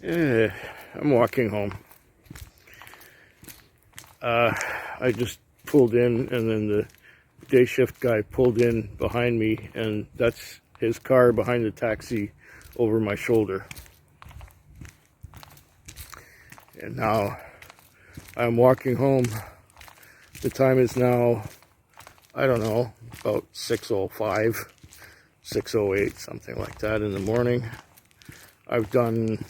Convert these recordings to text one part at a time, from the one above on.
I'm walking home. I just pulled in, and then the day shift guy pulled in behind me, and that's his car behind the taxi over my shoulder. And now I'm walking home. The time is now, I don't know, about 6:05, 6:08, something like that in the morning. I've done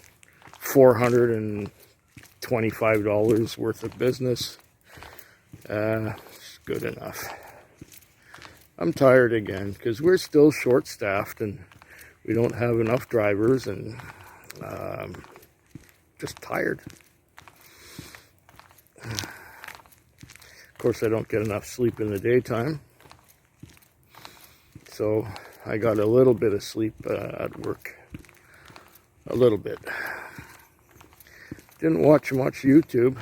$425 worth of business. It's good enough. I'm tired again because we're still short-staffed and we don't have enough drivers, and just tired. Of course, I don't get enough sleep in the daytime, so I got a little bit of sleep at work. A little bit. Didn't watch much YouTube.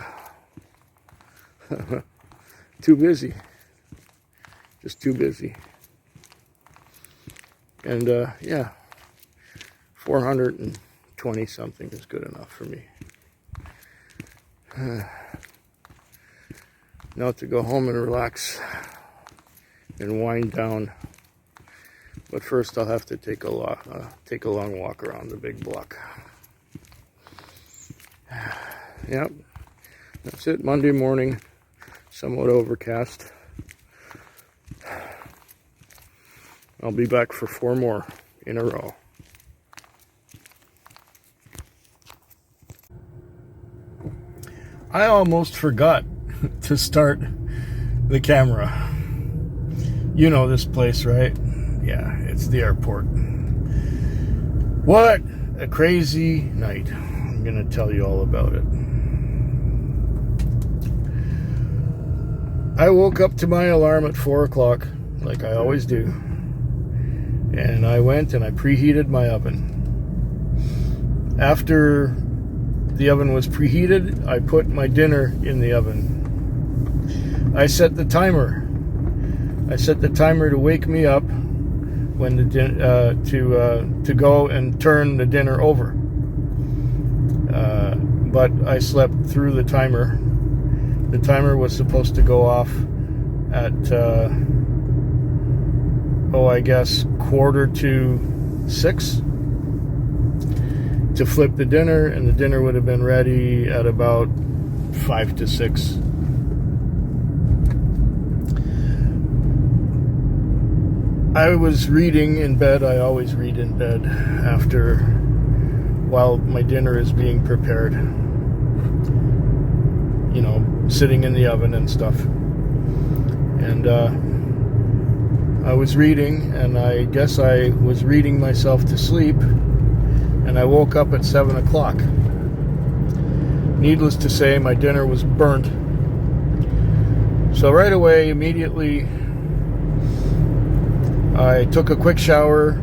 Too busy. Just too busy. And yeah, 420 something is good enough for me. Now to go home and relax and wind down. But first I'll have to take a long walk around the big block. Yep, that's it. Monday morning, somewhat overcast. I'll be back for 4 more in a row. I almost forgot to start the camera. You know this place, right? Yeah, it's the airport. What a crazy night. I'm gonna tell you all about it. I woke up to my alarm at 4 o'clock, like I always do. And I went and I preheated my oven. After the oven was preheated, I put my dinner in the oven. I set the timer. I set the timer to wake me up when to go and turn the dinner over. But I slept through the timer. The timer was supposed to go off at I guess 5:45 to flip the dinner, and the dinner would have been ready at about 5 to 6. I was reading in bed. I always read in bed while my dinner is being prepared. You know, sitting in the oven and stuff. And I was reading, and I guess I was reading myself to sleep, and I woke up at 7 o'clock. Needless to say, my dinner was burnt. So right away, immediately, I took a quick shower,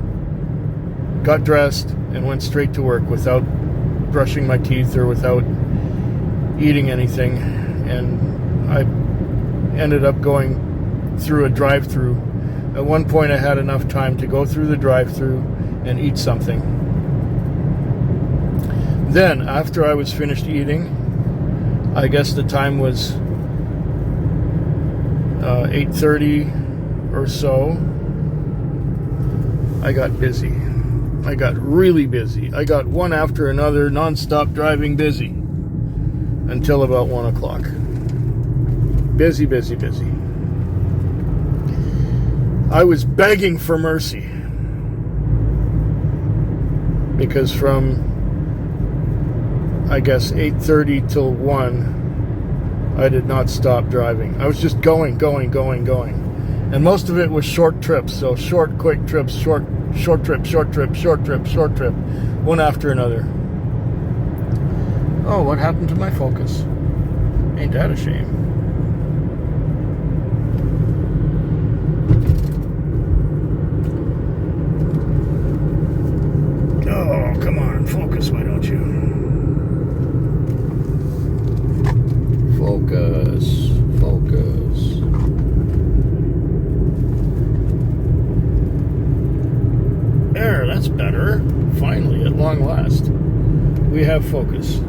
got dressed, and went straight to work without brushing my teeth or without eating anything. And I ended up going through a drive-thru. At one point I had enough time to go through the drive-thru and eat something. Then, after I was finished eating, I guess the time was 8:30 or so, I got busy. I got really busy. I got one after another, non-stop driving busy, until about 1 o'clock. Busy, busy, busy. I was begging for mercy, because from, I guess, 8:30 till 1, I did not stop driving. I was just going. And most of it was short trips, so short, quick trips, short trip, one after another. Oh, what happened to my focus? Ain't that a shame? Oh, come on, focus, why don't you? Focus. There, that's better. Finally, at long last. we have focus.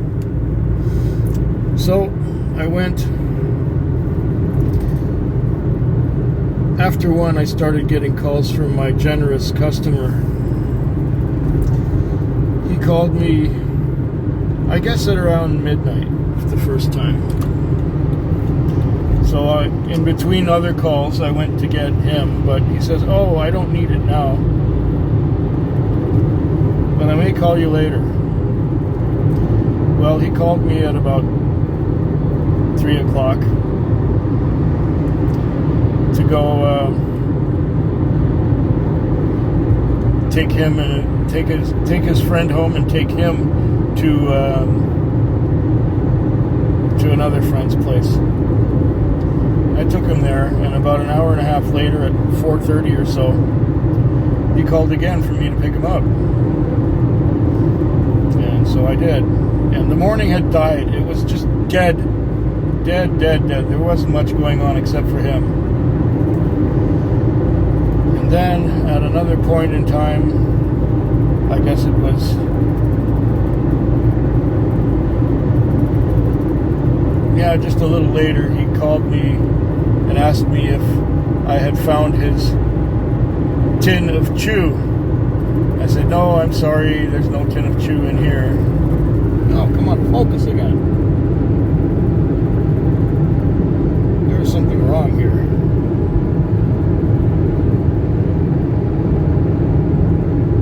So I went. After 1, I started getting calls from my generous customer. He called me, I guess at around midnight the first time. So in between other calls, I went to get him, but he says, "Oh, I don't need it now, but I may call you later." Well, he called me at about 3 o'clock to go take him and take his friend home and take him to another friend's place. I took him there, and about an hour and a half later, at 4:30 or so, he called again for me to pick him up, and so I did. And the morning had died. It was just dead. There wasn't much going on except for him. And then at another point in time, I guess it was, just a little later, he called me and asked me if I had found his tin of chew. I said, "No, I'm sorry, there's no tin of chew in here." Oh, come on, focus again. There's something wrong here.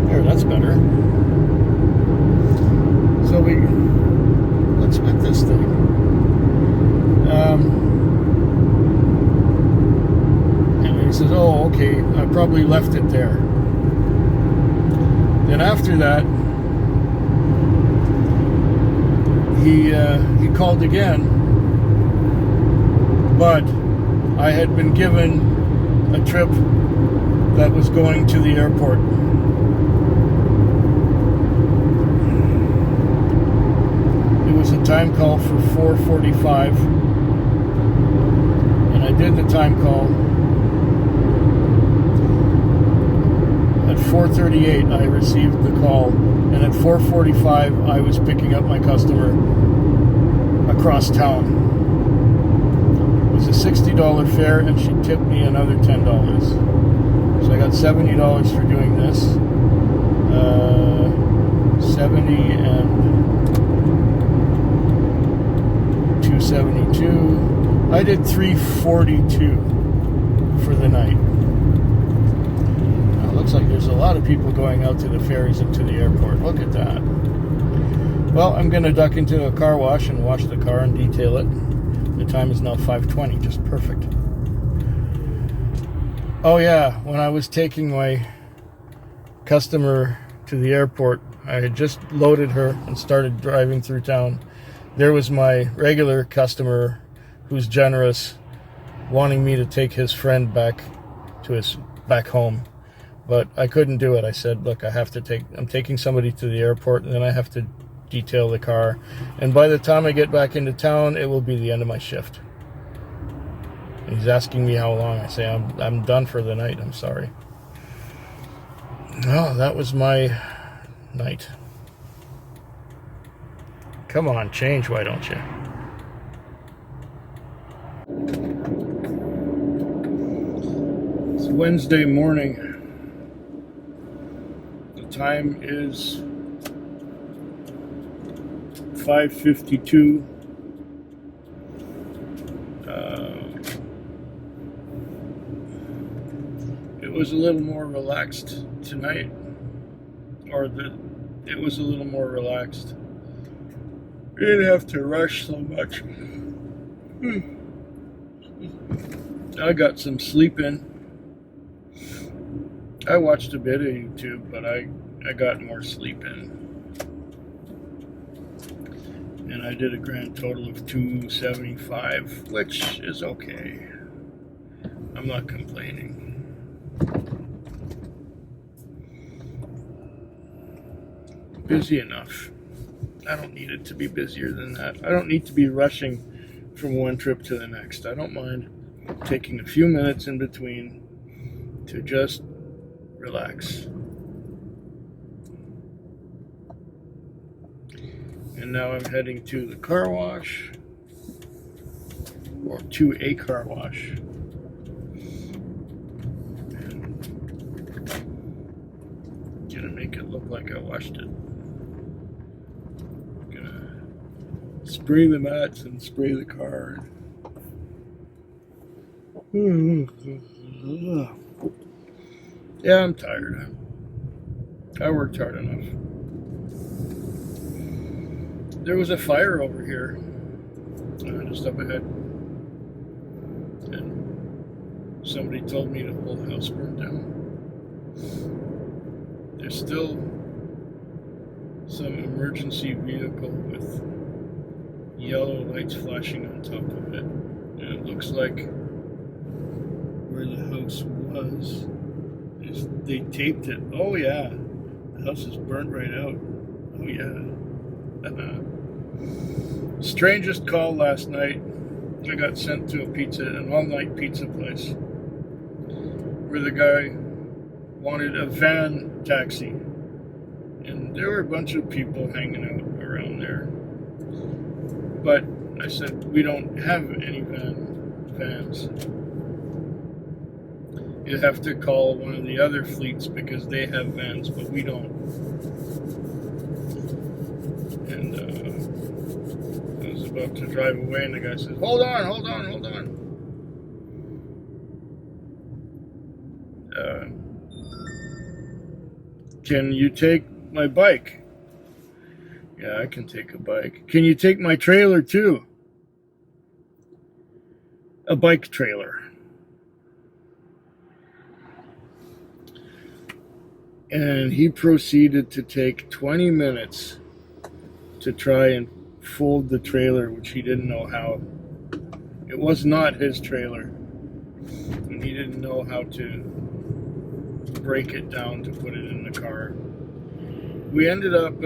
There, that's better. So let's get this thing. And he says, "Oh, okay, I probably left it there." Then after that, he called again, but I had been given a trip that was going to the airport. It was a time call for 4:45, and I did the time call. At 4:38, I received the call, and at 4:45, I was picking up my customer across town. It was a $60 fare, and she tipped me another $10. So I got $70 for doing this. 70 and 272. I did 342 for the night. Now, it looks like there's a lot of people going out to the ferries and to the airport. Look at that. Well, I'm going to duck into a car wash and wash the car and detail it. The time is now 5:20, just perfect. Oh yeah, when I was taking my customer to the airport, I had just loaded her and started driving through town. There was my regular customer who's generous, wanting me to take his friend back home. But I couldn't do it. I said, "Look, I'm taking somebody to the airport, and then I have to detail the car. And by the time I get back into town, it will be the end of my shift." And he's asking me how long. I say, I'm done for the night. I'm sorry. Oh, that was my night. Come on, change, why don't you? It's Wednesday morning. The time is 5:52. It was a little more relaxed tonight, it was a little more relaxed. We didn't have to rush so much. I got some sleep in. I watched a bit of YouTube, but I got more sleep in. And I did a grand total of 275, which is okay. I'm not complaining. Busy enough. I don't need it to be busier than that. I don't need to be rushing from one trip to the next. I don't mind taking a few minutes in between to just relax. And now I'm heading to the car wash, or to a car wash. And gonna make it look like I washed it. Gonna spray the mats and spray the car. Yeah, I'm tired. I worked hard enough. There was a fire over here, just up ahead, and somebody told me the whole house burned down. There's still some emergency vehicle with yellow lights flashing on top of it, and it looks like where the house was, they taped it. Oh yeah, the house is burnt right out. Oh yeah. Strangest call last night. I got sent to an all-night pizza place, where the guy wanted a van taxi, and there were a bunch of people hanging out around there. But I said, we don't have any vans. You have to call one of the other fleets because they have vans, but we don't. And I was about to drive away, and the guy says, hold on. Can you take my bike? Yeah, I can take a bike. Can you take my trailer too? A bike trailer. And he proceeded to take 20 minutes to try and fold the trailer, which he didn't know how. It was not his trailer, and he didn't know how to break it down to put it in the car. We ended up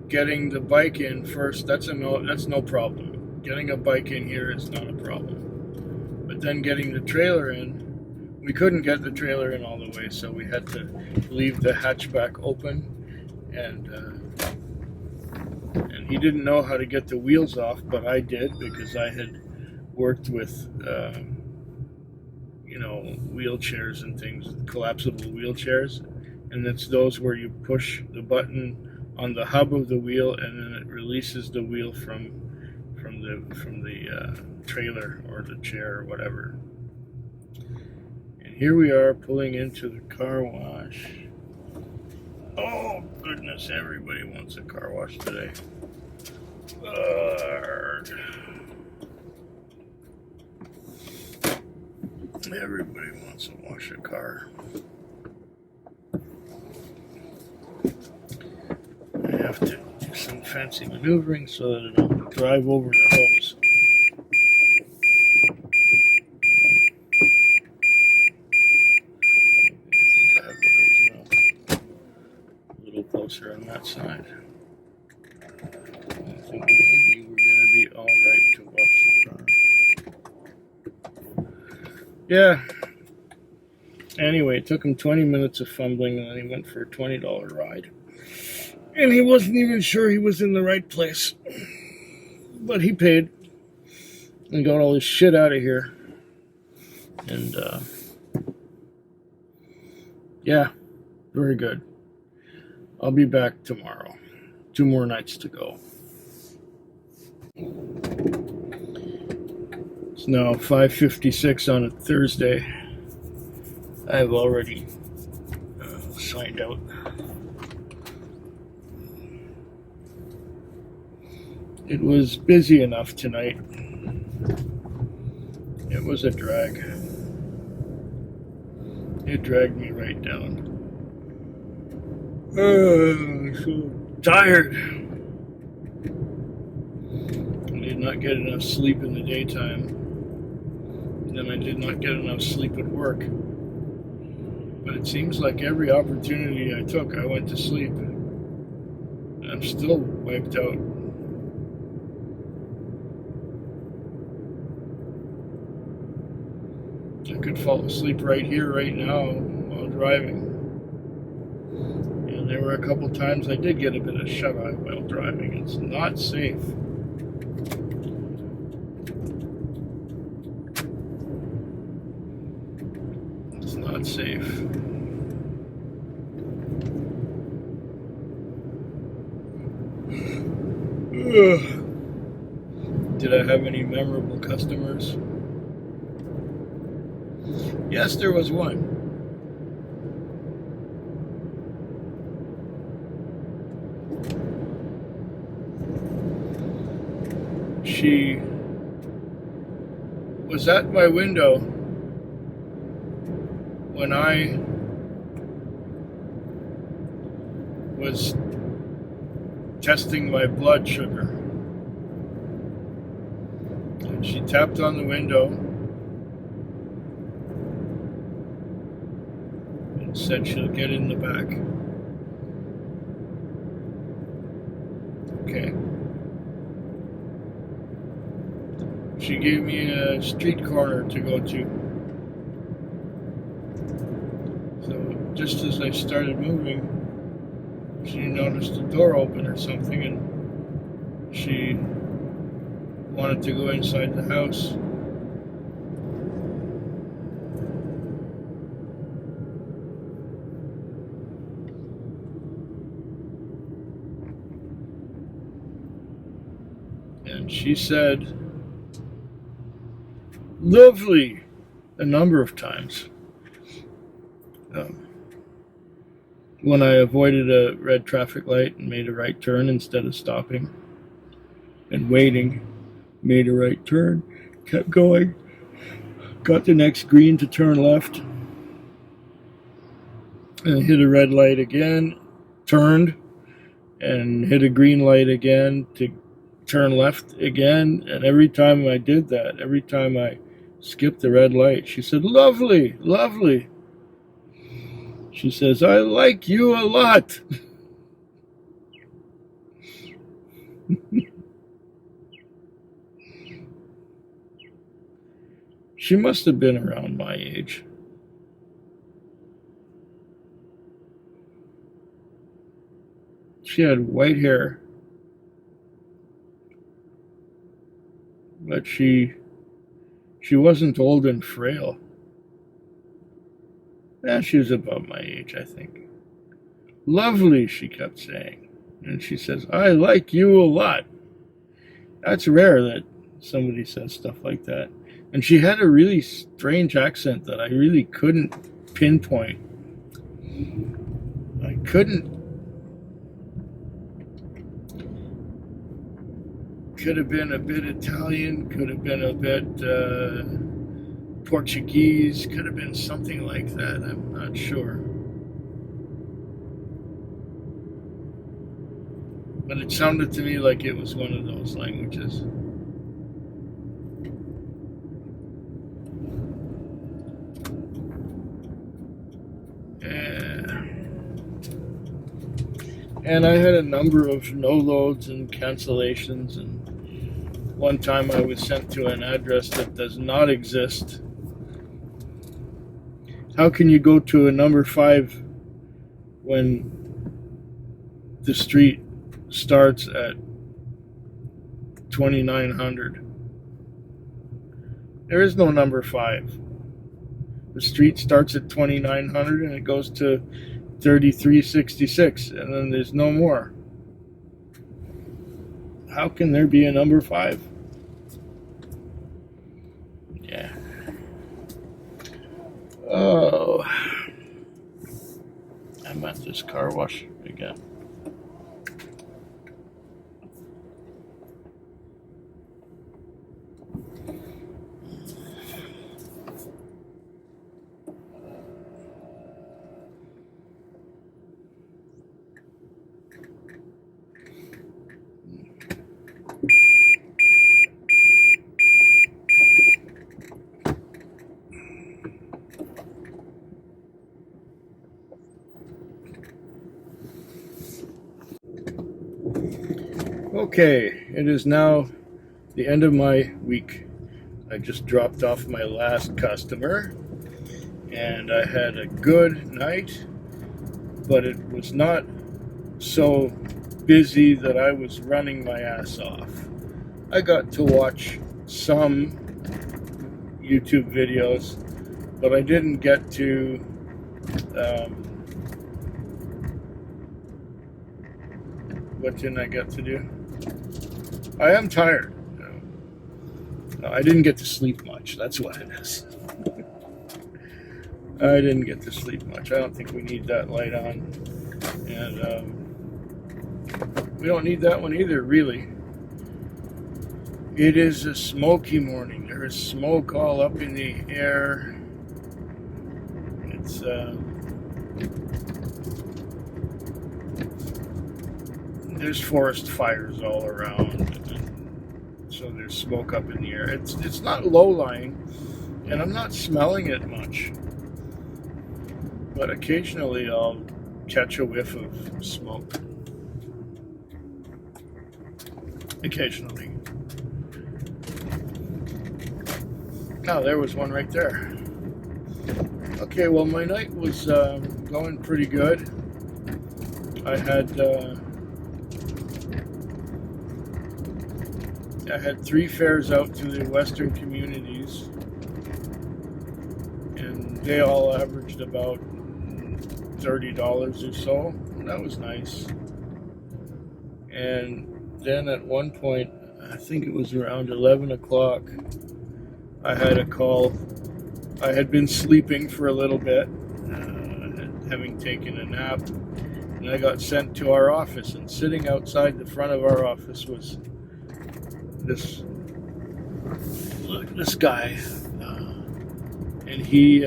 getting the bike in first. That's no problem. Getting a bike in here is not a problem. But then getting the trailer in, we couldn't get the trailer in all the way, so we had to leave the hatchback open, and he didn't know how to get the wheels off, but I did, because I had worked with wheelchairs and things, collapsible wheelchairs, and it's those where you push the button on the hub of the wheel, and then it releases the wheel from the trailer or the chair or whatever. And here we are pulling into the car wash. Oh goodness, everybody wants a car wash today. Everybody wants to wash a car. I have to do some fancy maneuvering so that I don't drive over the hose. I think I have the hose now. A little closer on that side. I think maybe we're going to be alright to wash the car. Yeah. Anyway, it took him 20 minutes of fumbling, and then he went for a $20 ride. And he wasn't even sure he was in the right place. But he paid and got all his shit out of here. And, yeah, very good. I'll be back tomorrow. 2 more nights to go. It's now 5:56 on a Thursday. I've already signed out. It was busy enough tonight. It was a drag. It dragged me right down. I'm so tired. I did not get enough sleep in the daytime. And then I did not get enough sleep at work. But it seems like every opportunity I took, I went to sleep. I'm still wiped out. I could fall asleep right here, right now, while driving. And there were a couple times I did get a bit of shut-eye while driving. It's not safe. It's not safe. Did I have any memorable customers? Yes, there was one. She was at my window when I was testing my blood sugar. And she tapped on the window and said she'll get in the back. Okay. She gave me a street corner to go to. So just as I started moving, she noticed the door open or something, and she wanted to go inside the house. And she said, "Lovely," a number of times. When I avoided a red traffic light and made a right turn instead of stopping and waiting, made a right turn, kept going, got the next green to turn left, and hit a red light again, turned, and hit a green light again to turn left again. And every time I did that, every time I skipped the red light, she said, "Lovely, lovely." She says, "I like you a lot." She must have been around my age. She had white hair, but she wasn't old and frail. Yeah, she was about my age, I think. "Lovely," she kept saying. And she says, "I like you a lot." That's rare that somebody says stuff like that. And she had a really strange accent that I really couldn't pinpoint. I couldn't. Could have been a bit Italian, could have been a bit Portuguese, could have been something like that. I'm not sure. But it sounded to me like it was one of those languages. And I had a number of no loads and cancellations, and one time I was sent to an address that does not exist. How can you go to a number 5 when the street starts at 2900? There is no number 5. The street starts at 2900 and it goes to 3366, and then there's no more. How can there be a number 5? Yeah. Oh, I'm at this car wash again. Okay, it is now the end of my week. I just dropped off my last customer, and I had a good night, but it was not so busy that I was running my ass off. I got to watch some YouTube videos, but I didn't get to what didn't I get to do? I am tired. I didn't get to sleep much. That's what it is. I didn't get to sleep much. I don't think we need that light on. And we don't need that one either, really. It is a smoky morning. There is smoke all up in the air. It's there's forest fires all around, so there's smoke up in the air. It's not low-lying, and I'm not smelling it much, but occasionally I'll catch a whiff of smoke. Occasionally. Oh, there was one right there. Okay, well, my night was going pretty good. I had 3 fares out to the western communities, and they all averaged about $30 or so. That was nice. And then at one point, I think it was around 11 o'clock, I had a call. I had been sleeping for a little bit, having taken a nap, and I got sent to our office, and sitting outside the front of our office was this guy, and he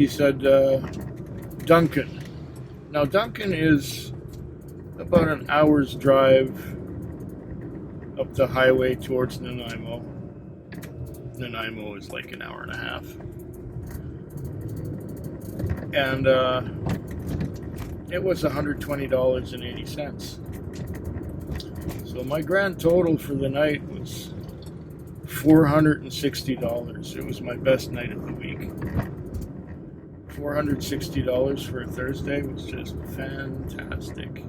said, Duncan. Now, Duncan is about an hour's drive up the highway towards Nanaimo. Nanaimo is like an hour and a half. And it was $120.80. So my grand total for the night was $460. It was my best night of the week. $460 for a Thursday was just fantastic.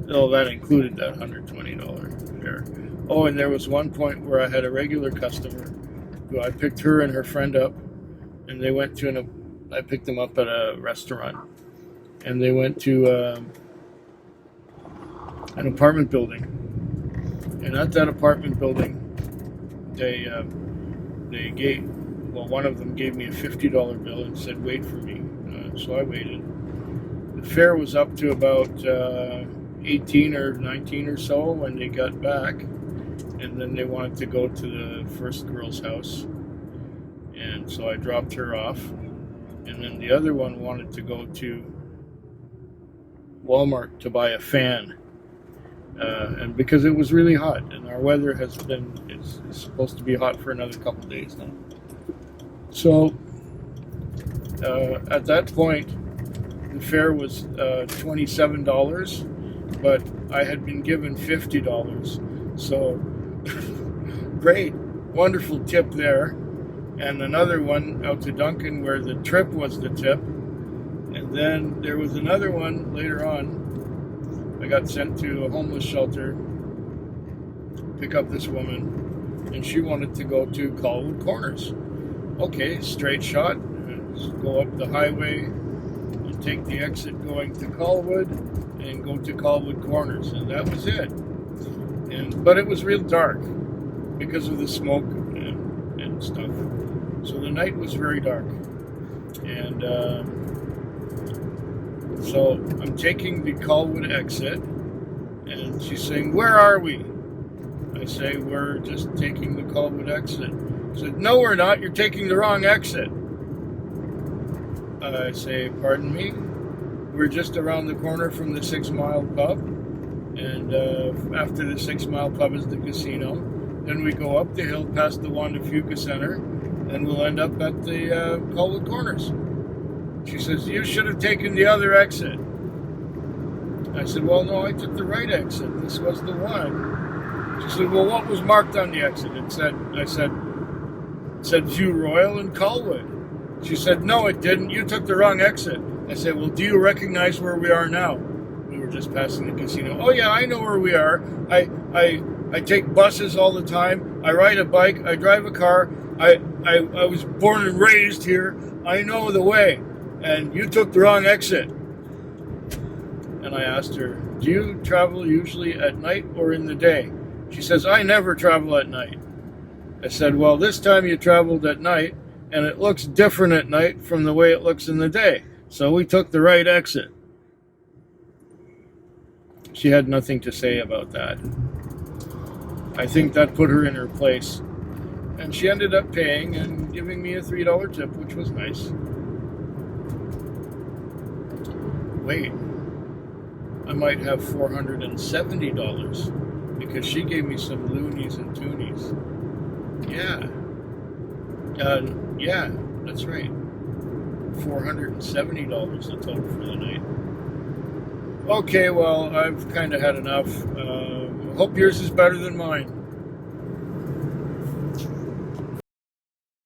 Oh, that included that $120 fare. Oh, and there was one point where I had a regular customer who I picked her and her friend up, and they went to I picked them up at a restaurant, and they went to an apartment building. And at that apartment building, one of them gave me a $50 bill and said, wait for me. So I waited. The fare was up to about 18 or 19 or so when they got back, and then they wanted to go to the first girl's house, and so I dropped her off, and then the other one wanted to go to Walmart to buy a fan, and because it was really hot, and our weather is supposed to be hot for another couple days now. So at that point, the fare was $27, but I had been given $50. So great, wonderful tip there. And another one out to Duncan where the trip was the tip. And then there was another one later on. I got sent to a homeless shelter to pick up this woman, and she wanted to go to Colwood Corners. Okay, straight shot. Go up the highway and take the exit going to Colwood and go to Colwood Corners, and that was it. But it was real dark because of the smoke and stuff. So the night was very dark. And so I'm taking the Colwood exit, and she's saying, where are we? I say, we're just taking the Colwood exit. She said, no, we're not. You're taking the wrong exit. I say, pardon me? We're just around the corner from the 6 Mile Pub, and after the 6 Mile Pub is the casino. Then we go up the hill past the Wanda Fuca Center, and we'll end up at the Colwood Corners. She says, you should have taken the other exit. I said, well, no, I took the right exit. This was the one. She said, well, what was marked on the exit? It said View Royal and Colwood. She said, no, it didn't. You took the wrong exit. I said, well, do you recognize where we are now? We were just passing the casino. Oh, yeah, I know where we are. I take buses all the time. I ride a bike. I drive a car. I was born and raised here. I know the way. And you took the wrong exit. And I asked her, do you travel usually at night or in the day? She says, I never travel at night. I said, well, this time you traveled at night, and it looks different at night from the way it looks in the day. So we took the right exit. She had nothing to say about that. I think that put her in her place. And she ended up paying and giving me a $3 tip, which was nice. Wait, I might have $470 because she gave me some loonies and toonies. Yeah. Yeah, that's right. $470 in total for the night. Okay, well, I've kind of had enough. Hope yours is better than mine.